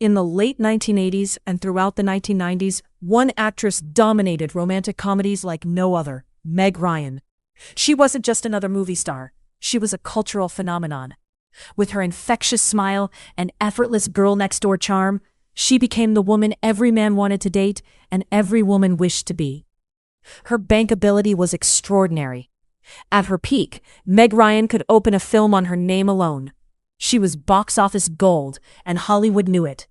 In the late 1980s and throughout the 1990s, one actress dominated romantic comedies like no other, Meg Ryan. She wasn't just another movie star. She was a cultural phenomenon. With her infectious smile and effortless girl-next-door charm, she became the woman every man wanted to date and every woman wished to be. Her bankability was extraordinary. At her peak, Meg Ryan could open a film on her name alone. She was box office gold, and Hollywood knew it.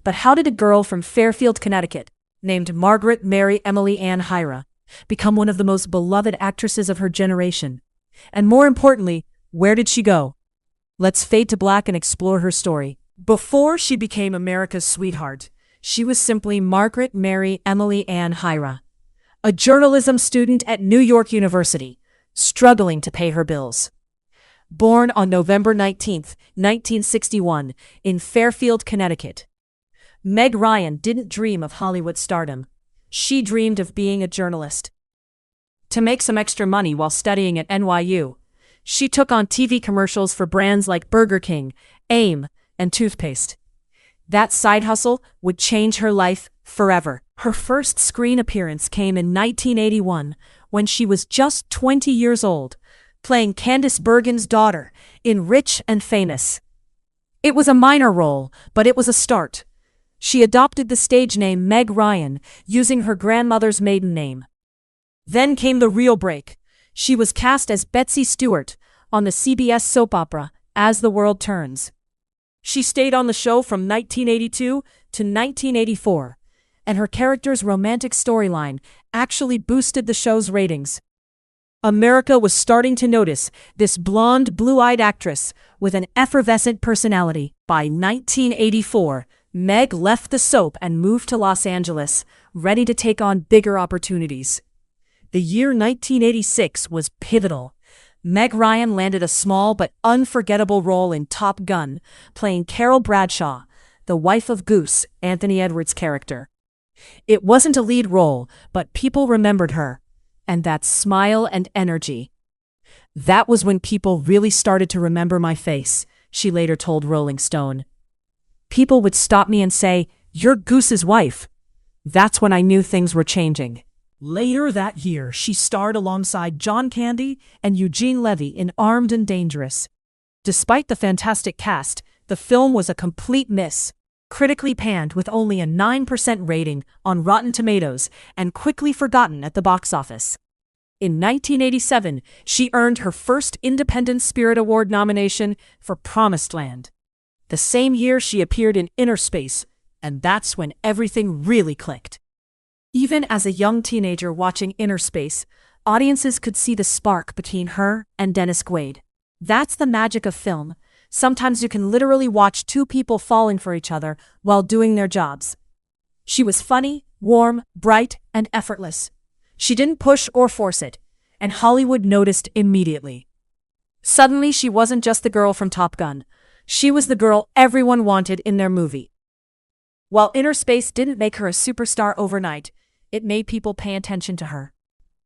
But how did a girl from Fairfield, Connecticut, named Margaret Mary Emily Ann Hyra, become one of the most beloved actresses of her generation? And more importantly, where did she go? Let's fade to black and explore her story. Before she became America's sweetheart, she was simply Margaret Mary Emily Ann Hyra, a journalism student at New York University, struggling to pay her bills. Born on November 19, 1961, in Fairfield, Connecticut, Meg Ryan didn't dream of Hollywood stardom. She dreamed of being a journalist. To make some extra money while studying at NYU, she took on TV commercials for brands like Burger King, AIM, and toothpaste. That side hustle would change her life forever. Her first screen appearance came in 1981, when she was just 20 years old, playing Candice Bergen's daughter in Rich and Famous. It was a minor role, but it was a start. She adopted the stage name Meg Ryan, using her grandmother's maiden name. Then came the real break. She was cast as Betsy Stewart on the CBS soap opera As the World Turns. She stayed on the show from 1982 to 1984, and her character's romantic storyline actually boosted the show's ratings. America was starting to notice this blonde, blue-eyed actress with an effervescent personality. By 1984, Meg left the soap and moved to Los Angeles, ready to take on bigger opportunities. The year 1986 was pivotal. Meg Ryan landed a small but unforgettable role in Top Gun, playing Carol Bradshaw, the wife of Goose, Anthony Edwards' character. It wasn't a lead role, but people remembered her, and that smile and energy. That was when people really started to remember my face, she later told Rolling Stone. People would stop me and say, "You're Goose's wife." That's when I knew things were changing. Later that year, she starred alongside John Candy and Eugene Levy in Armed and Dangerous. Despite the fantastic cast, the film was a complete miss, critically panned with only a 9% rating on Rotten Tomatoes and quickly forgotten at the box office. In 1987, she earned her first Independent Spirit Award nomination for Promised Land. The same year, she appeared in Inner Space, and that's when everything really clicked. Even as a young teenager watching Inner Space, audiences could see the spark between her and Dennis Quaid. That's the magic of film. Sometimes you can literally watch two people falling for each other while doing their jobs. She was funny, warm, bright, and effortless. She didn't push or force it, and Hollywood noticed immediately. Suddenly, she wasn't just the girl from Top Gun. She was the girl everyone wanted in their movie. While Inner Space didn't make her a superstar overnight, it made people pay attention to her.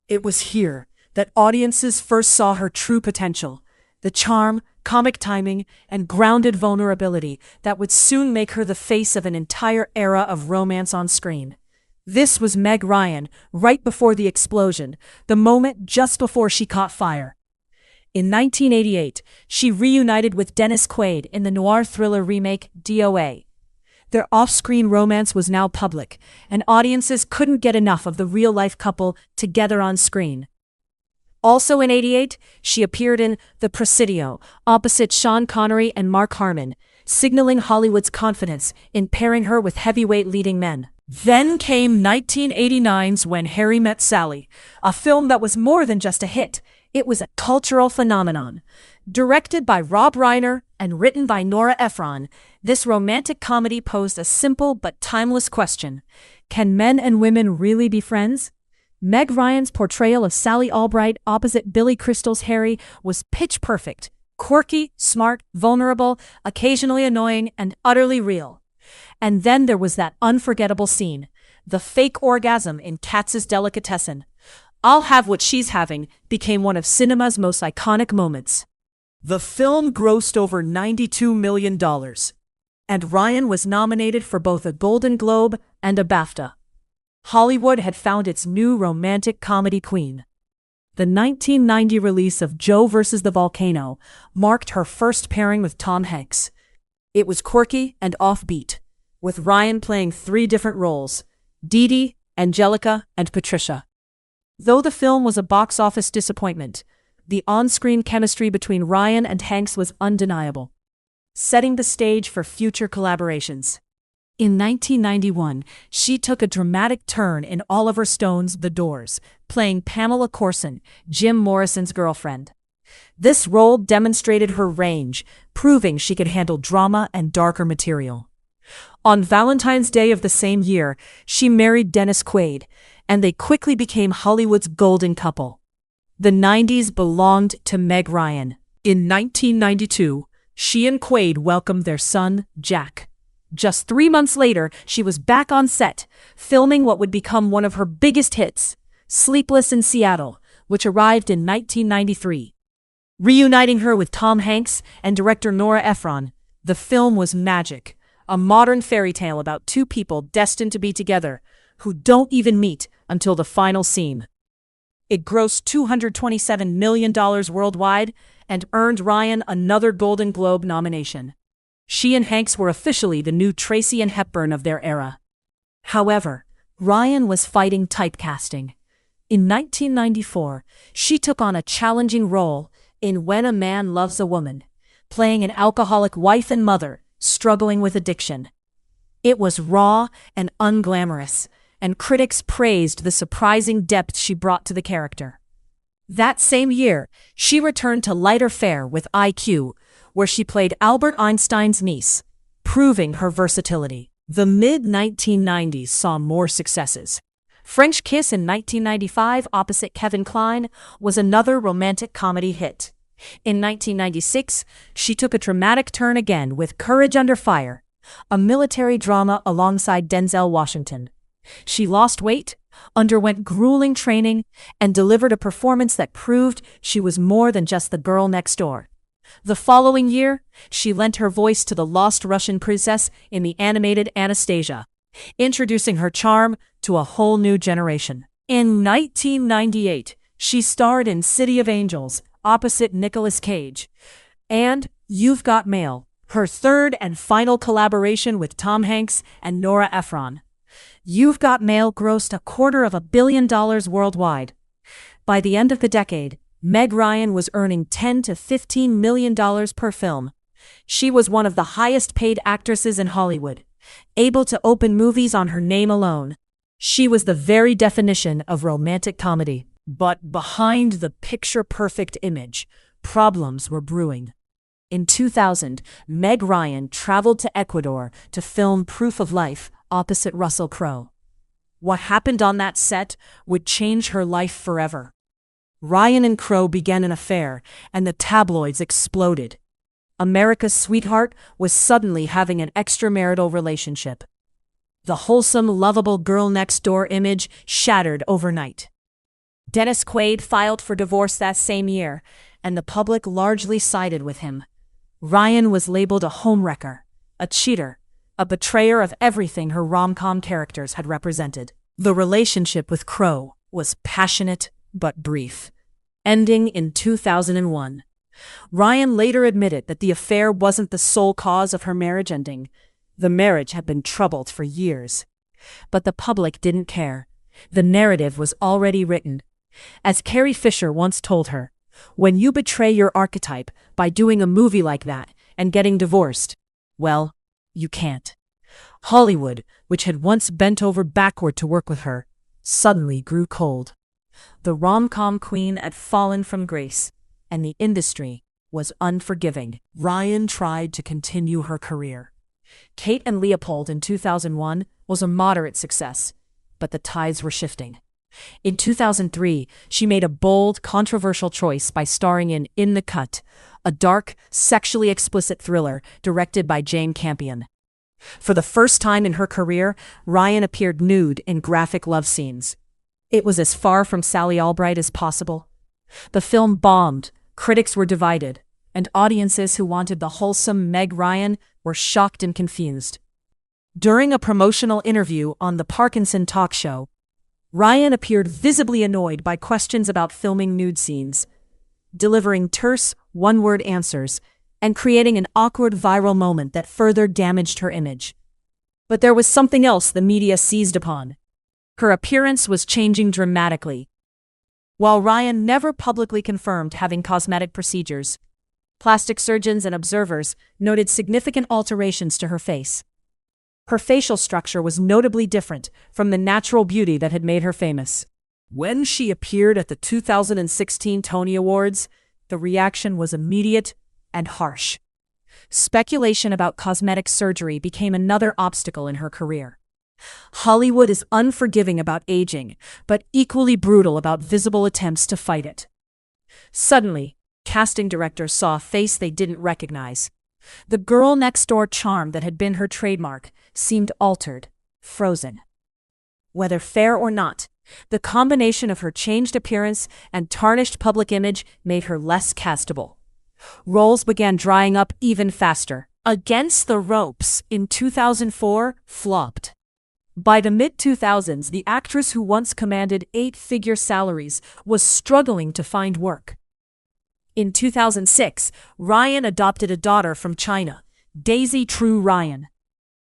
It was here that audiences first saw her true potential, the charm, comic timing, and grounded vulnerability that would soon make her the face of an entire era of romance on screen. This was Meg Ryan, right before the explosion, the moment just before she caught fire. In 1988, she reunited with Dennis Quaid in the noir thriller remake DOA. Their off-screen romance was now public, and audiences couldn't get enough of the real-life couple together on screen. Also in '88, she appeared in The Presidio, opposite Sean Connery and Mark Harmon, signaling Hollywood's confidence in pairing her with heavyweight leading men. Then came 1989's When Harry Met Sally, a film that was more than just a hit. It was a cultural phenomenon. Directed by Rob Reiner and written by Nora Ephron, this romantic comedy posed a simple but timeless question. Can men and women really be friends? Meg Ryan's portrayal of Sally Albright opposite Billy Crystal's Harry was pitch perfect, quirky, smart, vulnerable, occasionally annoying, and utterly real. And then there was that unforgettable scene, the fake orgasm in Katz's Delicatessen. I'll Have What She's Having became one of cinema's most iconic moments. The film grossed over $92 million. and Ryan was nominated for both a Golden Globe and a BAFTA. Hollywood had found its new romantic comedy queen. The 1990 release of Joe vs. the Volcano marked her first pairing with Tom Hanks. It was quirky and offbeat, with Ryan playing 3 different roles: Dee Dee, Angelica, and Patricia. Though the film was a box office disappointment, the on-screen chemistry between Ryan and Hanks was undeniable, setting the stage for future collaborations. In 1991, she took a dramatic turn in Oliver Stone's The Doors, playing Pamela Corson, Jim Morrison's girlfriend. This role demonstrated her range, proving she could handle drama and darker material. On Valentine's Day of the same year, she married Dennis Quaid, and they quickly became Hollywood's golden couple. The 90s belonged to Meg Ryan. In 1992, she and Quaid welcomed their son, Jack. Just 3 months later, she was back on set, filming what would become one of her biggest hits, Sleepless in Seattle, which arrived in 1993. Reuniting her with Tom Hanks and director Nora Ephron, the film was magic, a modern fairy tale about 2 people destined to be together, who don't even meet until the final scene. It grossed $227 million worldwide and earned Ryan another Golden Globe nomination. She and Hanks were officially the new Tracy and Hepburn of their era. However, Ryan was fighting typecasting. In 1994, she took on a challenging role in When a Man Loves a Woman, playing an alcoholic wife and mother struggling with addiction. It was raw and unglamorous, and critics praised the surprising depth she brought to the character. That same year, she returned to lighter fare with IQ, where she played Albert Einstein's niece, proving her versatility. The mid-1990s saw more successes. French Kiss in 1995 opposite Kevin Kline was another romantic comedy hit. In 1996, she took a dramatic turn again with Courage Under Fire, a military drama alongside Denzel Washington. She lost weight, underwent grueling training, and delivered a performance that proved she was more than just the girl next door. The following year, she lent her voice to the lost Russian princess in the animated Anastasia, introducing her charm to a whole new generation. In 1998, she starred in City of Angels, opposite Nicolas Cage, and You've Got Mail, her third and final collaboration with Tom Hanks and Nora Ephron. You've Got Mail grossed $250 million worldwide. By the end of the decade, Meg Ryan was earning $10 to $15 million per film. She was one of the highest-paid actresses in Hollywood, able to open movies on her name alone. She was the very definition of romantic comedy. But behind the picture-perfect image, problems were brewing. In 2000, Meg Ryan traveled to Ecuador to film Proof of Life opposite Russell Crowe. What happened on that set would change her life forever. Ryan and Crowe began an affair, and the tabloids exploded. America's sweetheart was suddenly having an extramarital relationship. The wholesome, lovable girl-next-door image shattered overnight. Dennis Quaid filed for divorce that same year, and the public largely sided with him. Ryan was labeled a homewrecker, a cheater, a betrayer of everything her rom-com characters had represented. The relationship with Crowe was passionate but brief, ending in 2001. Ryan later admitted that the affair wasn't the sole cause of her marriage ending. The marriage had been troubled for years. But the public didn't care. The narrative was already written. As Carrie Fisher once told her, when you betray your archetype by doing a movie like that and getting divorced, well, you can't. Hollywood, which had once bent over backward to work with her, suddenly grew cold. The rom-com queen had fallen from grace, and the industry was unforgiving. Ryan tried to continue her career. Kate and Leopold in 2001 was a moderate success, but the tides were shifting. In 2003, she made a bold, controversial choice by starring in the Cut, a dark, sexually explicit thriller directed by Jane Campion. For the first time in her career, Ryan appeared nude in graphic love scenes. It was as far from Sally Albright as possible. The film bombed, critics were divided, and audiences who wanted the wholesome Meg Ryan were shocked and confused. During a promotional interview on the Parkinson talk show, Ryan appeared visibly annoyed by questions about filming nude scenes, delivering terse, one-word answers, and creating an awkward viral moment that further damaged her image. But there was something else the media seized upon. Her appearance was changing dramatically. While Ryan never publicly confirmed having cosmetic procedures, plastic surgeons and observers noted significant alterations to her face. Her facial structure was notably different from the natural beauty that had made her famous. When she appeared at the 2016 Tony Awards, the reaction was immediate and harsh. Speculation about cosmetic surgery became another obstacle in her career. Hollywood is unforgiving about aging, but equally brutal about visible attempts to fight it. Suddenly, casting directors saw a face they didn't recognize. The girl-next-door charm that had been her trademark seemed altered, frozen. Whether fair or not, the combination of her changed appearance and tarnished public image made her less castable. Roles began drying up even faster. Against the Ropes in 2004 flopped. By the mid-2000s, the actress who once commanded 8-figure salaries was struggling to find work. In 2006, Ryan adopted a daughter from China, Daisy True Ryan.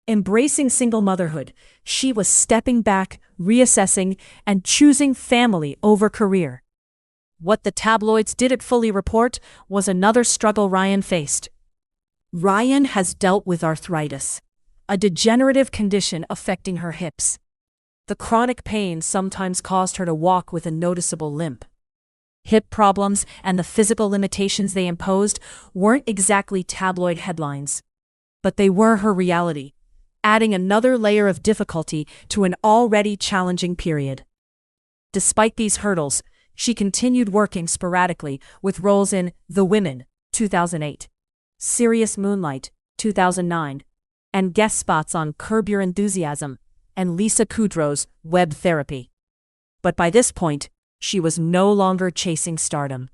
Embracing single motherhood, she was stepping back, reassessing, and choosing family over career. What the tabloids didn't fully report was another struggle Ryan faced. Ryan has dealt with arthritis, a degenerative condition affecting her hips. The chronic pain sometimes caused her to walk with a noticeable limp. Hip problems and the physical limitations they imposed weren't exactly tabloid headlines, but they were her reality, adding another layer of difficulty to an already challenging period. Despite these hurdles, she continued working sporadically with roles in The Women, 2008, Serious Moonlight, 2009, and guest spots on Curb Your Enthusiasm and Lisa Kudrow's Web Therapy. But by this point, she was no longer chasing stardom.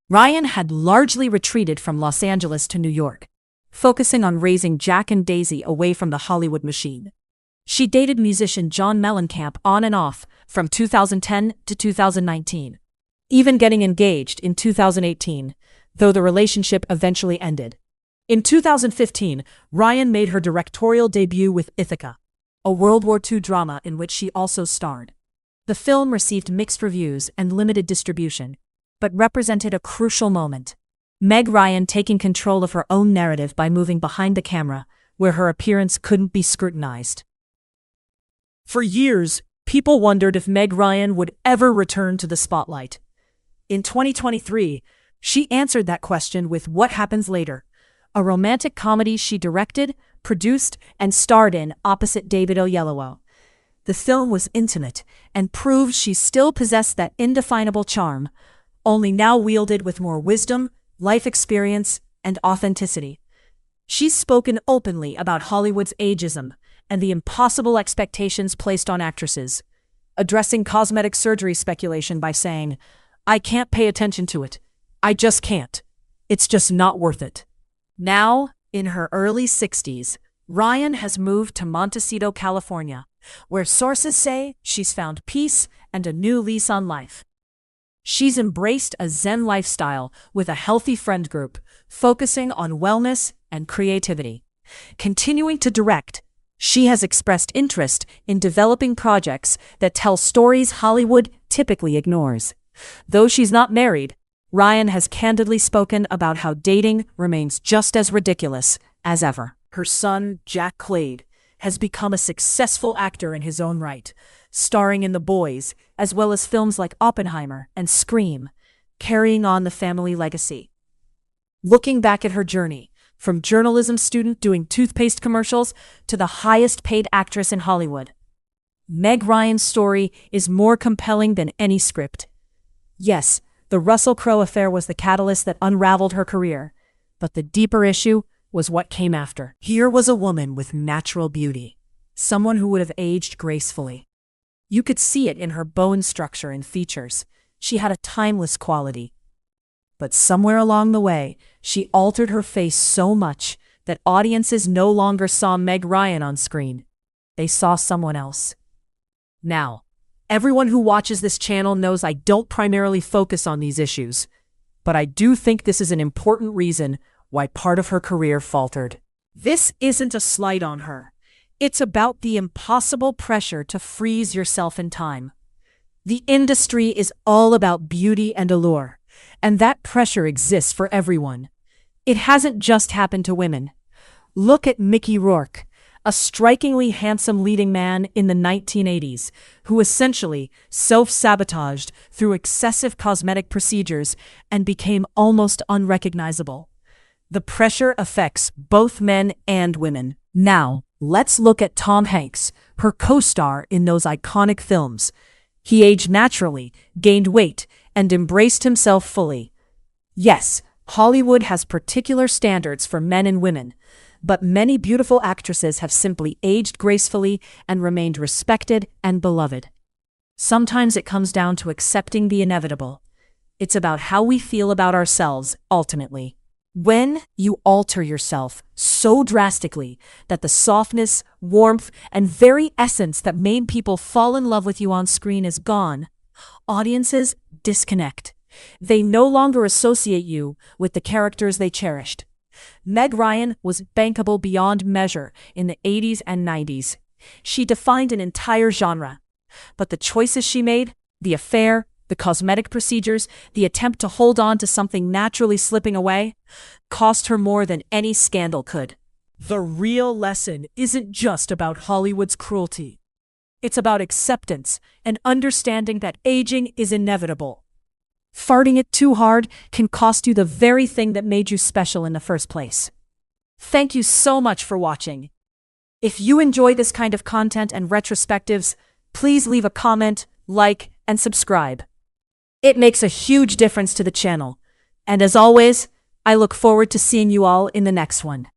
Ryan had largely retreated from Los Angeles to New York, focusing on raising Jack and Daisy away from the Hollywood machine. She dated musician John Mellencamp on and off from 2010 to 2019, even getting engaged in 2018, though the relationship eventually ended. In 2015, Ryan made her directorial debut with Ithaca, a World War II drama in which she also starred. The film received mixed reviews and limited distribution, but represented a crucial moment. Meg Ryan taking control of her own narrative by moving behind the camera, where her appearance couldn't be scrutinized. For years, people wondered if Meg Ryan would ever return to the spotlight. In 2023, she answered that question with What Happens Later, a romantic comedy she directed, produced, and starred in opposite David Oyelowo. The film was intimate and proved she still possessed that indefinable charm, only now wielded with more wisdom, life experience, and authenticity. She's spoken openly about Hollywood's ageism and the impossible expectations placed on actresses, addressing cosmetic surgery speculation by saying, "I can't pay attention to it. I just can't. It's just not worth it." Now, in her early 60s, Ryan has moved to Montecito, California, where sources say she's found peace and a new lease on life. She's embraced a Zen lifestyle with a healthy friend group, focusing on wellness and creativity. Continuing to direct, she has expressed interest in developing projects that tell stories Hollywood typically ignores. Though she's not married, Ryan has candidly spoken about how dating remains just as ridiculous as ever. Her son, Jack Clade, has become a successful actor in his own right, starring in The Boys, as well as films like Oppenheimer and Scream, carrying on the family legacy. Looking back at her journey, from journalism student doing toothpaste commercials to the highest-paid actress in Hollywood, Meg Ryan's story is more compelling than any script. Yes, the Russell Crowe affair was the catalyst that unraveled her career, but the deeper issue was what came after. Here was a woman with natural beauty, someone who would have aged gracefully. You could see it in her bone structure and features. She had a timeless quality. But somewhere along the way, she altered her face so much that audiences no longer saw Meg Ryan on screen. They saw someone else. Now, everyone who watches this channel knows I don't primarily focus on these issues, but I do think this is an important reason why part of her career faltered. This isn't a slight on her. It's about the impossible pressure to freeze yourself in time. The industry is all about beauty and allure, and that pressure exists for everyone. It hasn't just happened to women. Look at Mickey Rourke, a strikingly handsome leading man in the 1980s who essentially self-sabotaged through excessive cosmetic procedures and became almost unrecognizable. The pressure affects both men and women. Now, let's look at Tom Hanks, her co-star in those iconic films. He aged naturally, gained weight, and embraced himself fully. Yes, Hollywood has particular standards for men and women, but many beautiful actresses have simply aged gracefully and remained respected and beloved. Sometimes it comes down to accepting the inevitable. It's about how we feel about ourselves, ultimately. When you alter yourself so drastically that the softness, warmth, and very essence that made people fall in love with you on screen is gone, audiences disconnect. They no longer associate you with the characters they cherished. Meg Ryan was bankable beyond measure in the 80s and 90s. She defined an entire genre. But the choices she made, the affair, the cosmetic procedures, the attempt to hold on to something naturally slipping away, cost her more than any scandal could. The real lesson isn't just about Hollywood's cruelty. It's about acceptance and understanding that aging is inevitable. Farting it too hard can cost you the very thing that made you special in the first place. Thank you so much for watching. If you enjoy this kind of content and retrospectives, please leave a comment, like, and subscribe. It makes a huge difference to the channel. And as always, I look forward to seeing you all in the next one.